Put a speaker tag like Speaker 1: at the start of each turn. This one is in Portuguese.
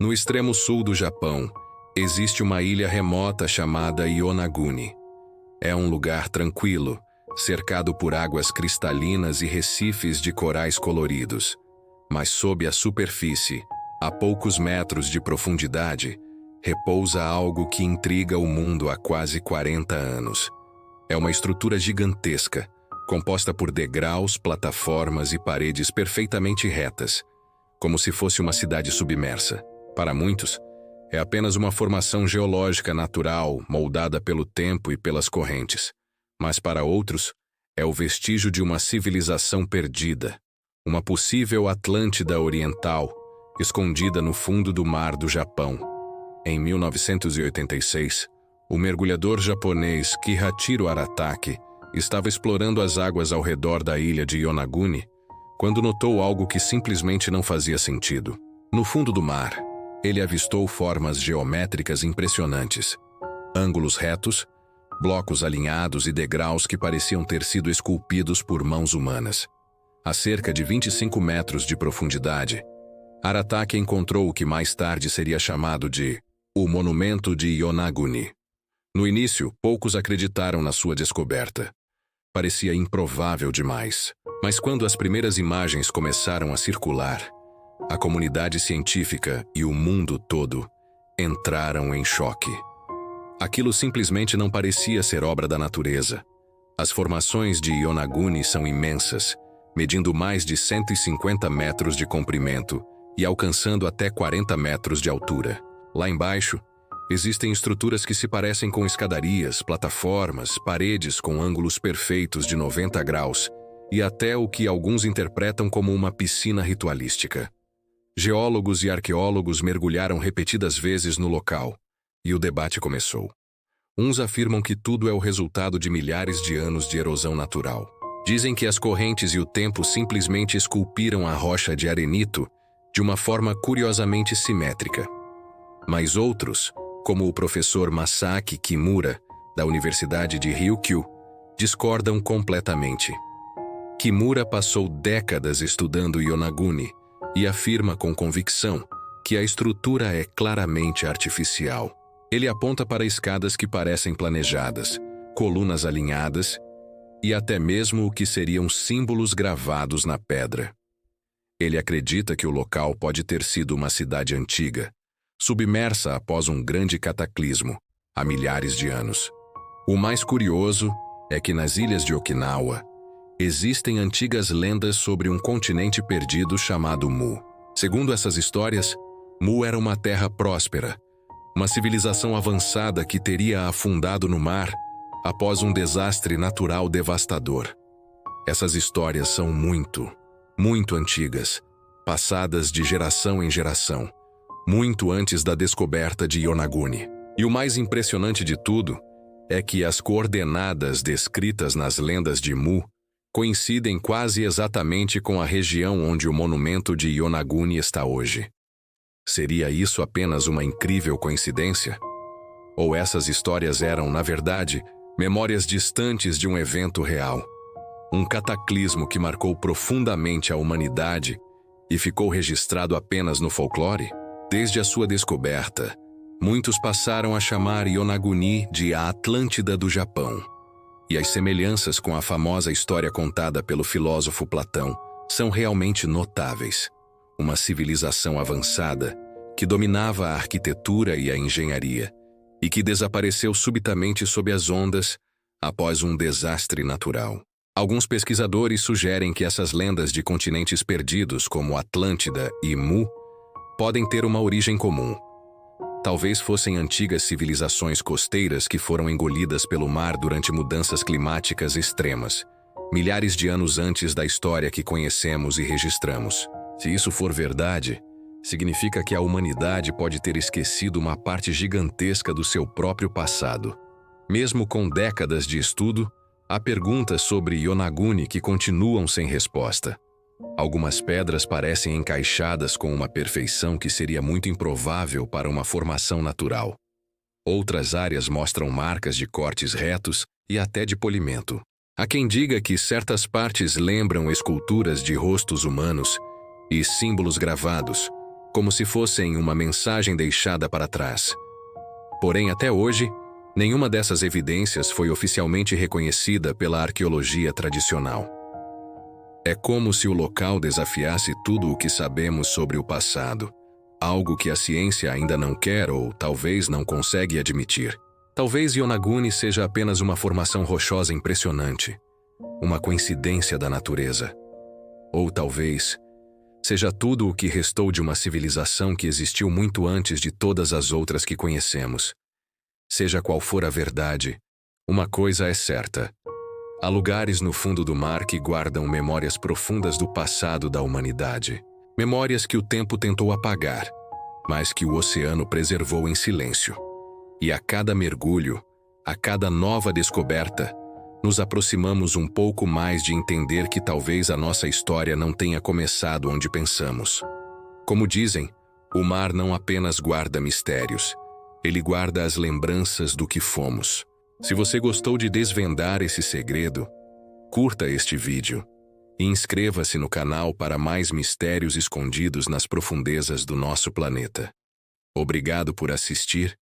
Speaker 1: No extremo sul do Japão, existe uma ilha remota chamada Yonaguni. É um lugar tranquilo, cercado por águas cristalinas e recifes de corais coloridos. Mas sob a superfície, a poucos metros de profundidade, repousa algo que intriga o mundo há quase 40 anos. É uma estrutura gigantesca, composta por degraus, plataformas e paredes perfeitamente retas, como se fosse uma cidade submersa. Para muitos, é apenas uma formação geológica natural, moldada pelo tempo e pelas correntes. Mas para outros, é o vestígio de uma civilização perdida, uma possível Atlântida Oriental, escondida no fundo do mar do Japão. Em 1986, o mergulhador japonês Kihachiro Aratake estava explorando as águas ao redor da ilha de Yonaguni quando notou algo que simplesmente não fazia sentido. No fundo do mar, ele avistou formas geométricas impressionantes, ângulos retos, blocos alinhados e degraus que pareciam ter sido esculpidos por mãos humanas. A cerca de 25 metros de profundidade, Aratake encontrou o que mais tarde seria chamado de o Monumento de Yonaguni. No início, poucos acreditaram na sua descoberta. Parecia improvável demais. Mas quando as primeiras imagens começaram a circular, a comunidade científica e o mundo todo entraram em choque. Aquilo simplesmente não parecia ser obra da natureza. As formações de Yonaguni são imensas, medindo mais de 150 metros de comprimento e alcançando até 40 metros de altura. Lá embaixo, existem estruturas que se parecem com escadarias, plataformas, paredes com ângulos perfeitos de 90 graus e até o que alguns interpretam como uma piscina ritualística. Geólogos e arqueólogos mergulharam repetidas vezes no local, e o debate começou. Uns afirmam que tudo é o resultado de milhares de anos de erosão natural. Dizem que as correntes e o tempo simplesmente esculpiram a rocha de arenito de uma forma curiosamente simétrica. Mas outros, como o professor Masaaki Kimura, da Universidade de Ryukyu, discordam completamente. Kimura passou décadas estudando Yonaguni e afirma com convicção que a estrutura é claramente artificial. Ele aponta para escadas que parecem planejadas, colunas alinhadas e até mesmo o que seriam símbolos gravados na pedra. Ele acredita que o local pode ter sido uma cidade antiga, submersa após um grande cataclismo, há milhares de anos. O mais curioso é que nas ilhas de Okinawa existem antigas lendas sobre um continente perdido chamado Mu. Segundo essas histórias, Mu era uma terra próspera, uma civilização avançada que teria afundado no mar após um desastre natural devastador. Essas histórias são muito antigas, passadas de geração em geração, muito antes da descoberta de Yonaguni. E o mais impressionante de tudo é que as coordenadas descritas nas lendas de Mu coincidem quase exatamente com a região onde o monumento de Yonaguni está hoje. Seria isso apenas uma incrível coincidência? Ou essas histórias eram, na verdade, memórias distantes de um evento real? Um cataclismo que marcou profundamente a humanidade e ficou registrado apenas no folclore? Desde a sua descoberta, muitos passaram a chamar Yonaguni de a Atlântida do Japão. E as semelhanças com a famosa história contada pelo filósofo Platão são realmente notáveis. Uma civilização avançada que dominava a arquitetura e a engenharia e que desapareceu subitamente sob as ondas após um desastre natural. Alguns pesquisadores sugerem que essas lendas de continentes perdidos como Atlântida e Mu podem ter uma origem comum. Talvez fossem antigas civilizações costeiras que foram engolidas pelo mar durante mudanças climáticas extremas, milhares de anos antes da história que conhecemos e registramos. Se isso for verdade, significa que a humanidade pode ter esquecido uma parte gigantesca do seu próprio passado. Mesmo com décadas de estudo, há perguntas sobre Yonaguni que continuam sem resposta. Algumas pedras parecem encaixadas com uma perfeição que seria muito improvável para uma formação natural. Outras áreas mostram marcas de cortes retos e até de polimento. Há quem diga que certas partes lembram esculturas de rostos humanos e símbolos gravados, como se fossem uma mensagem deixada para trás. Porém, até hoje, nenhuma dessas evidências foi oficialmente reconhecida pela arqueologia tradicional. É como se o local desafiasse tudo o que sabemos sobre o passado, algo que a ciência ainda não quer ou talvez não consegue admitir. Talvez Yonaguni seja apenas uma formação rochosa impressionante, uma coincidência da natureza. Ou talvez seja tudo o que restou de uma civilização que existiu muito antes de todas as outras que conhecemos. Seja qual for a verdade, uma coisa é certa. Há lugares no fundo do mar que guardam memórias profundas do passado da humanidade. Memórias que o tempo tentou apagar, mas que o oceano preservou em silêncio. E a cada mergulho, a cada nova descoberta, nos aproximamos um pouco mais de entender que talvez a nossa história não tenha começado onde pensamos. Como dizem, o mar não apenas guarda mistérios, ele guarda as lembranças do que fomos. Se você gostou de desvendar esse segredo, curta este vídeo e inscreva-se no canal para mais mistérios escondidos nas profundezas do nosso planeta. Obrigado por assistir